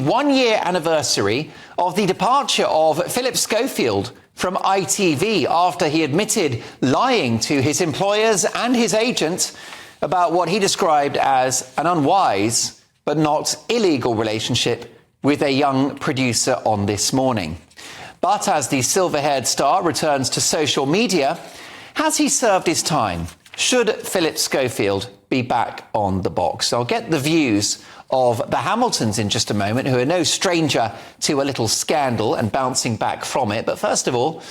one-year anniversary of the departure of Phillip Schofield from ITV after he admitted lying to his employers and his agent about what he described as an unwise but not illegal relationship with a young producer on This Morning. But as the silver-haired star returns to social media, has he served his time? Should Phillip Schofield be back on the box? I'll get the views of the Hamiltons in just a moment, who are no stranger to a little scandal and bouncing back from it. But first of all,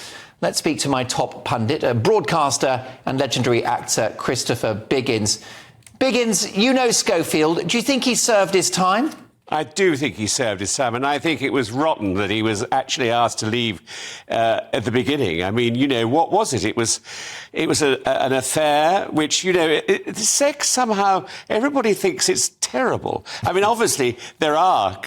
let's speak to my top pundit, a broadcaster and legendary actor, Christopher Biggins. Biggins, you know Schofield. Do you think he served his time? I do think he served his time, and I think it was rotten that he was actually asked to leave at the beginning. I mean, you know, what was it? It was an affair which, you know, sex somehow, everybody thinks it's terrible. I mean, obviously, there are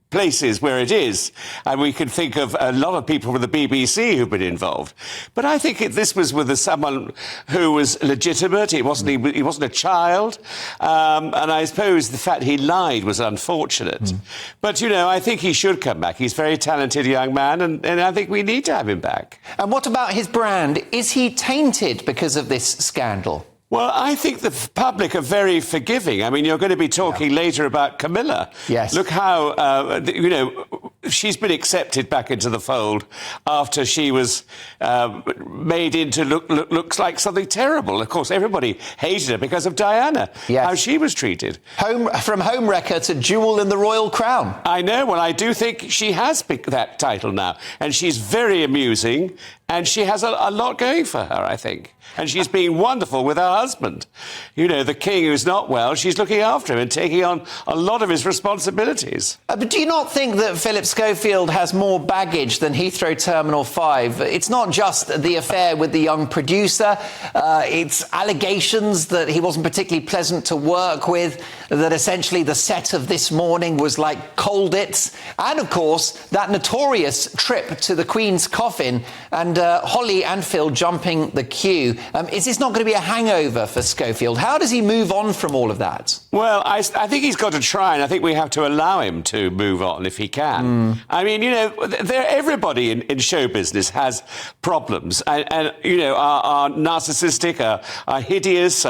places where it is, and we can think of a lot of people from the BBC who've been involved. But I think this was with someone who was legitimate. He wasn't a child, and I suppose the fact he lied was unfortunate. But you know, I think he should come back. He's a very talented young man, and I think we need to have him back. And what about his brand? Is he tainted because of this scandal? Well, I think the public are very forgiving. I mean, you're going to be talking later about Camilla. Yes. Look how, you know, she's been accepted back into the fold after she was made into looks like something terrible. Of course, everybody hated her because of Diana, how she was treated. From homewrecker to jewel in the royal crown. I know. Well, I do think she has picked that title now. And she's very amusing. And she has a lot going for her, I think. And she's being wonderful with her husband. You know, the king who's not well, she's looking after him and taking on a lot of his responsibilities. But do you not think that Phillip Schofield has more baggage than Heathrow Terminal 5? It's not just the affair with the young producer. It's allegations that he wasn't particularly pleasant to work with, that essentially the set of This Morning was like Colditz. And, of course, that notorious trip to the Queen's coffin and Holly and Phil jumping the queue. Is this not going to be a hangover for Schofield? How does he move on from all of that? Well, I think he's got to try, and I think we have to allow him to move on if he can. I mean, you know, everybody in show business has problems, and you know, are narcissistic, are hideous,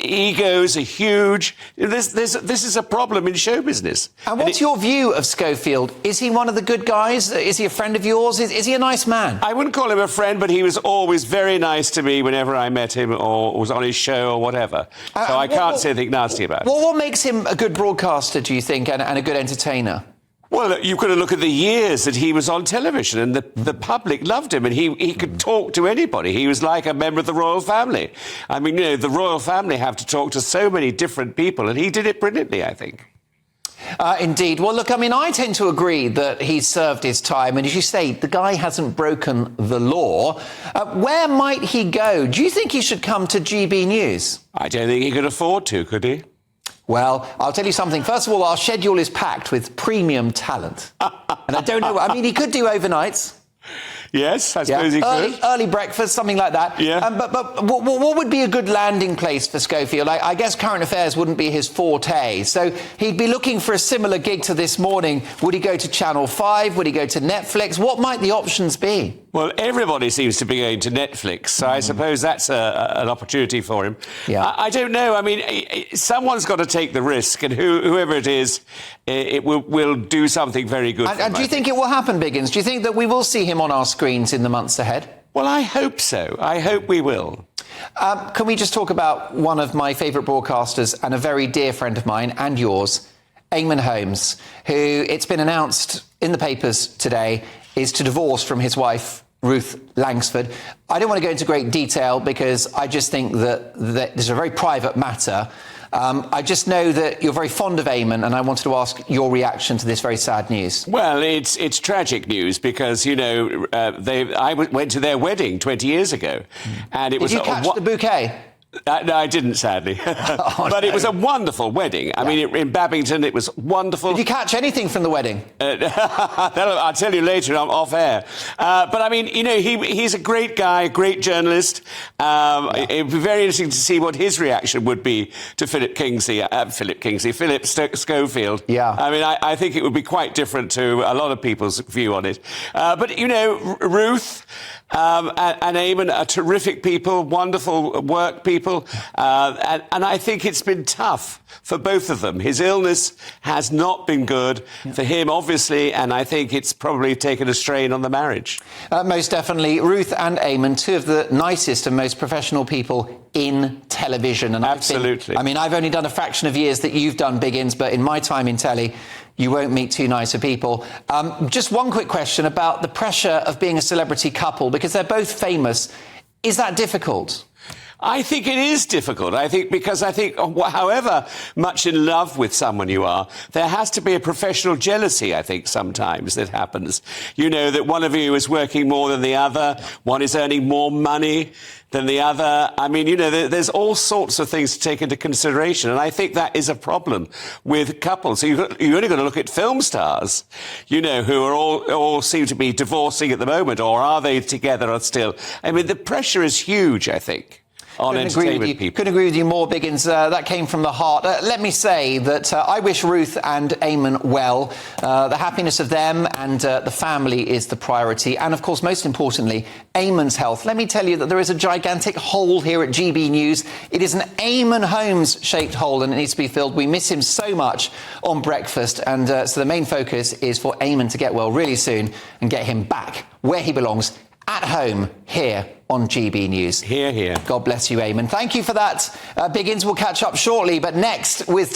egos are huge. This is a problem in show business. And what's your view of Schofield? Is he one of the good guys? Is he a friend of yours? Is he a nice man? I wouldn't call him a friend, but he was always very nice to me whenever I met him or was on his show or whatever. So I can't say anything nasty about him. Well, what makes him a good broadcaster, do you think, and a good entertainer? Well, you've got to look at the years that he was on television, and the public loved him, and he could talk to anybody. He was like a member of the royal family. I mean, you know, the royal family have to talk to so many different people, and he did it brilliantly, I think. Indeed. Well, look, I mean, I tend to agree that he's served his time, and as you say, the guy hasn't broken the law. Where might he go? Do you think he should come to GB News? I don't think he could afford to, could he? Well, I'll tell you something. First of all, our schedule is packed with premium talent. And I don't know, I mean, he could do overnights. Yes, I suppose he could. Early breakfast, something like that. Yeah. But what would be a good landing place for Schofield? I guess current affairs wouldn't be his forte. So he'd be looking for a similar gig to This Morning. Would he go to Channel 5? Would he go to Netflix? What might the options be? Well, everybody seems to be going to Netflix, so I suppose that's an opportunity for him. Yeah. I don't know. I mean, someone's got to take the risk, and whoever it is, it will do something very good for him. And do you think it will happen, Biggins? Do you think that we will see him on our screens in the months ahead? Well, I hope so. I hope we will. Can we just talk about one of my favourite broadcasters and a very dear friend of mine and yours, Eamon Holmes, who, it's been announced in the papers today, is to divorce from his wife, Ruth Langsford. I don't want to go into great detail because I just think that this is a very private matter. I just know that you're very fond of Eamon, and I wanted to ask your reaction to this very sad news. Well, it's tragic news because, you know, I went to their wedding 20 years ago. And it was... Did you catch the bouquet? No, I didn't, sadly. But it was a wonderful wedding. I mean, in Babington, it was wonderful. Did you catch anything from the wedding? I'll tell you later. I'm off air. But I mean, you know, he's a great guy, a great journalist. It'd be very interesting to see what his reaction would be to Phillip Schofield. Yeah. I mean, I think it would be quite different to a lot of people's view on it. But, you know, Ruth and Eamon are terrific people, wonderful work people. And I think it's been tough for both of them. His illness has not been good for him, obviously, and I think it's probably taken a strain on the marriage. Most definitely. Ruth and Eamon, two of the nicest and most professional people in television. And absolutely. I've only done a fraction of years that you've done, Biggins, but in my time in telly, you won't meet two nicer people. Just one quick question about the pressure of being a celebrity couple, because they're both famous. Is that difficult? I think it is difficult. Because however much in love with someone you are, there has to be a professional jealousy, I think, sometimes that happens. You know, that one of you is working more than the other, one is earning more money than the other. I mean, you know, there's all sorts of things to take into consideration, and I think that is a problem with couples. So you've only got to look at film stars, you know, who are all seem to be divorcing at the moment, or are they together or still? I mean, the pressure is huge, I think. Couldn't agree with you more, Biggins. That came from the heart. Let me say that I wish Ruth and Eamon well. The happiness of them and the family is the priority. And, of course, most importantly, Eamon's health. Let me tell you that there is a gigantic hole here at GB News. It is an Eamon Holmes-shaped hole, and it needs to be filled. We miss him so much on breakfast. And so the main focus is for Eamon to get well really soon and get him back where he belongs, at home, here on GB News. Here, here. God bless you, Eamon. Thank you for that. Biggins will catch up shortly, but next with